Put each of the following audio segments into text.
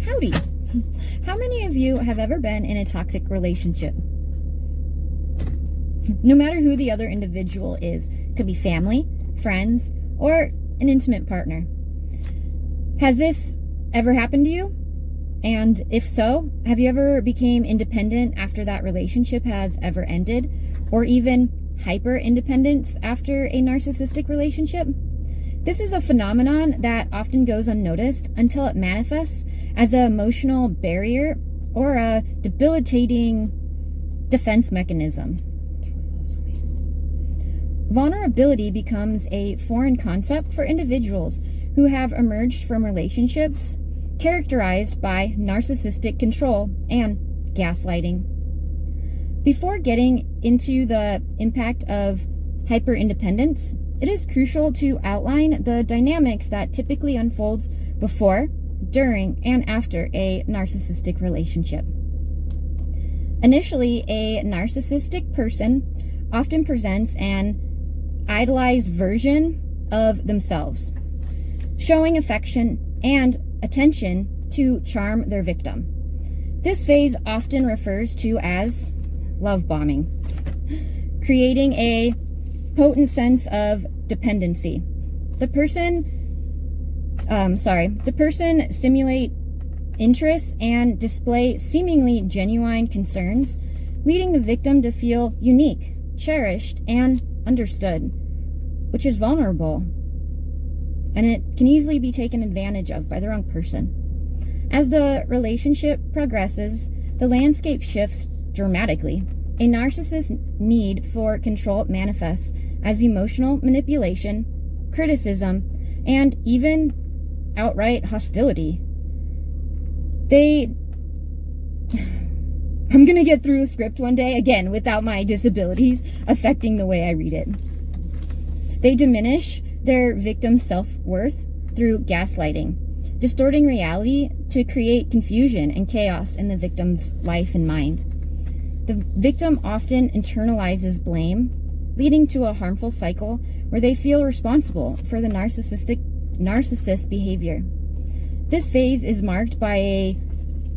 Howdy. How many of you have ever been in a toxic relationship? No matter who the other individual is, it could be family, friends, or an intimate partner. Has this ever happened to you? And if so, have you ever became independent after that relationship has ever ended? Or even hyper-independence after a narcissistic relationship? This is a phenomenon that often goes unnoticed until it manifests as an emotional barrier or a debilitating defense mechanism. Vulnerability becomes a foreign concept for individuals who have emerged from relationships characterized by narcissistic control and gaslighting. Before getting into the impact of hyperindependence, it is crucial to outline the dynamics that typically unfolds before, during, and after a narcissistic relationship. Initially, a narcissistic person often presents an idolized version of themselves, showing affection and attention to charm their victim. This phase often refers to as love bombing, creating a potent sense of dependency. The person simulate interests and display seemingly genuine concerns, leading the victim to feel unique, cherished, and understood, which is vulnerable, and it can easily be taken advantage of by the wrong person. As the relationship progresses, the landscape shifts dramatically. A narcissist's need for control manifests as emotional manipulation, criticism, and even outright hostility. I'm gonna get through a script one day, again, without my disabilities affecting the way I read it. They diminish their victim's self-worth through gaslighting, distorting reality to create confusion and chaos in the victim's life and mind. The victim often internalizes blame, leading to a harmful cycle where they feel responsible for the narcissist behavior. This phase is marked by a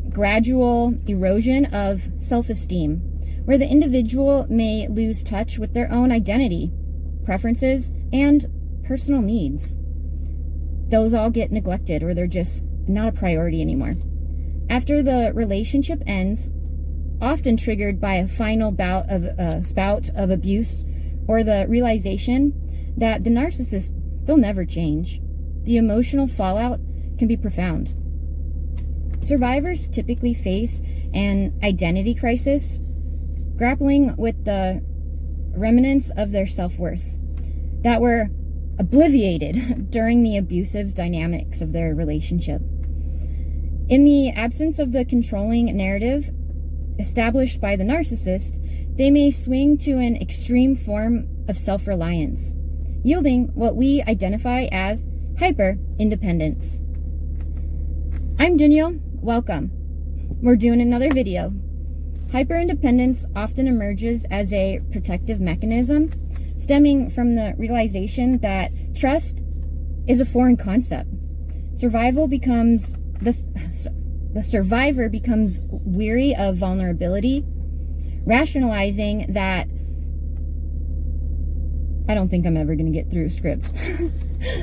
gradual erosion of self-esteem, where the individual may lose touch with their own identity, preferences, and personal needs. Those all get neglected, or they're just not a priority anymore. After the relationship ends, often triggered by a final spout of abuse, or the realization that the narcissist, they'll never change, the emotional fallout can be profound. Survivors typically face an identity crisis, grappling with the remnants of their self-worth that were obliterated during the abusive dynamics of their relationship. In the absence of the controlling narrative established by the narcissist, they may swing to an extreme form of self-reliance, yielding what we identify as hyper-independence. I'm Danielle. Welcome. We're doing another video. Hyperindependence often emerges as a protective mechanism, stemming from the realization that trust is a foreign concept. The survivor becomes weary of vulnerability, rationalizing that I don't think I'm ever going to get through a script.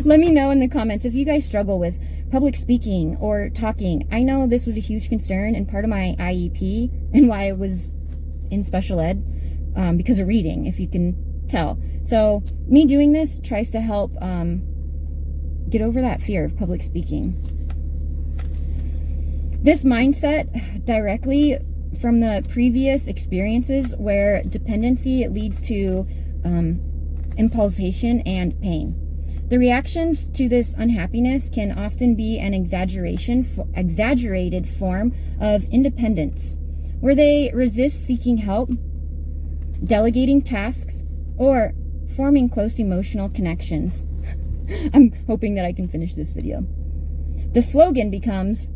Let me know in the comments if you guys struggle with public speaking or talking. I know this was a huge concern and part of my IEP and why I was in special ed, because of reading, if you can tell. So me doing this tries to help get over that fear of public speaking. This mindset directly from the previous experiences where dependency leads to impulsation and pain. The reactions to this unhappiness can often be an exaggerated form of independence, where they resist seeking help, delegating tasks, or forming close emotional connections. I'm hoping that I can finish this video. The slogan becomes,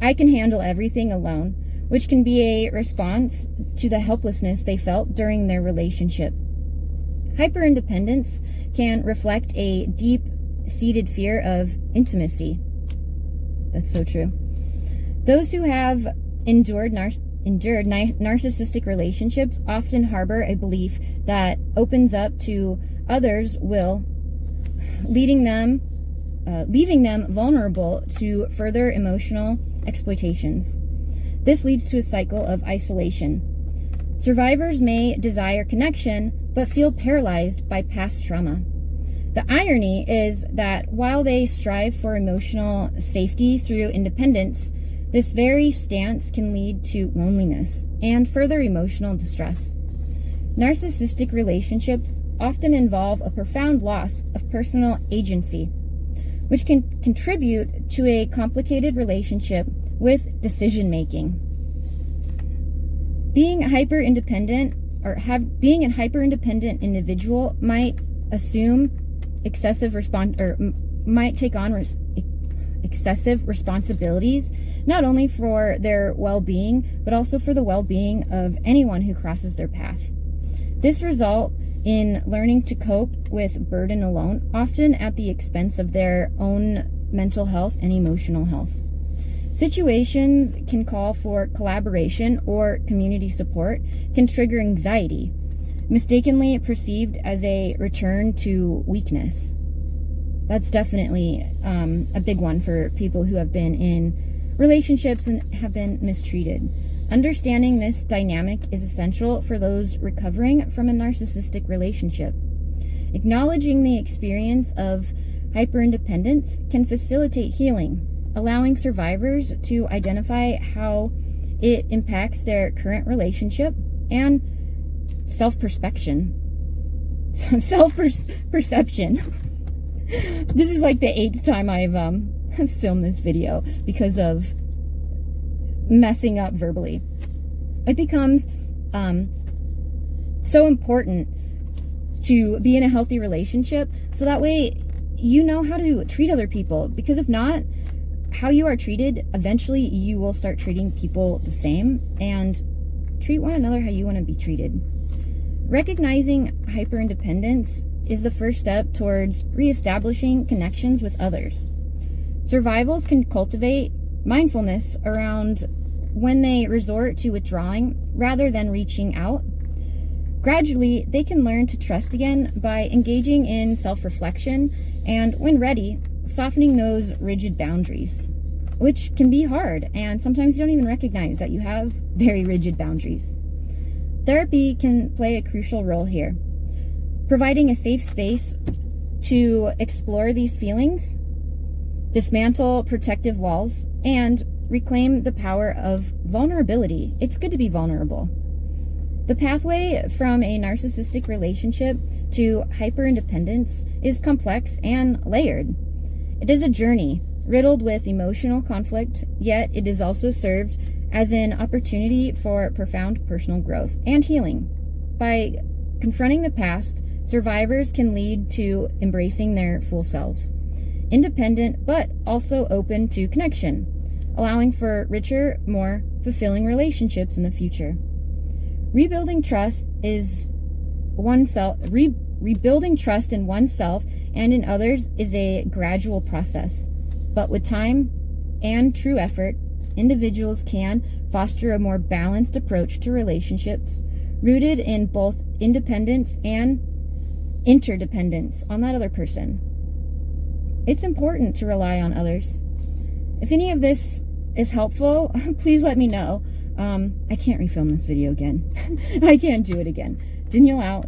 "I can handle everything alone," which can be a response to the helplessness they felt during their relationship. Hyperindependence can reflect a deep-seated fear of intimacy. That's so true. Those who have endured narcissistic relationships often harbor a belief that opens up to others' will, leaving them vulnerable to further emotional exploitations. This leads to a cycle of isolation. Survivors may desire connection, but feel paralyzed by past trauma. The irony is that while they strive for emotional safety through independence, this very stance can lead to loneliness and further emotional distress. Narcissistic relationships often involve a profound loss of personal agency, which can contribute to a complicated relationship with decision-making. Being a hyper-independent being a hyper-independent individual might assume might take on excessive responsibilities, not only for their well-being, but also for the well-being of anyone who crosses their path. This results in learning to cope with burden alone, often at the expense of their own mental health and emotional health. Situations can call for collaboration or community support, can trigger anxiety, mistakenly perceived as a return to weakness. That's definitely a big one for people who have been in relationships and have been mistreated. Understanding this dynamic is essential for those recovering from a narcissistic relationship. Acknowledging the experience of hyperindependence can facilitate healing, allowing survivors to identify how it impacts their current relationship and self-perception. This is like the 8th time I've filmed this video because of messing up verbally. It becomes so important to be in a healthy relationship so that way you know how to treat other people, because if not, how you are treated, eventually you will start treating people the same and treat one another how you want to be treated. Recognizing hyperindependence is the first step towards reestablishing connections with others. Survivors can cultivate mindfulness around when they resort to withdrawing rather than reaching out. Gradually, they can learn to trust again by engaging in self-reflection and, when ready, softening those rigid boundaries, which can be hard, and sometimes you don't even recognize that you have very rigid boundaries. Therapy can play a crucial role here, providing a safe space to explore these feelings, dismantle protective walls, and reclaim the power of vulnerability. It's good to be vulnerable. The pathway from a narcissistic relationship to hyperindependence is complex and layered. It is a journey riddled with emotional conflict, yet it is also served as an opportunity for profound personal growth and healing. By confronting the past, survivors can lead to embracing their full selves, independent but also open to connection, allowing for richer, more fulfilling relationships in the future. Rebuilding trust in oneself and in others is a gradual process, but with time and true effort, individuals can foster a more balanced approach to relationships, rooted in both independence and interdependence on that other person. It's important to rely on others. If any of this is helpful, please let me know. I can't refilm this video again. I can't do it again. Danielle out.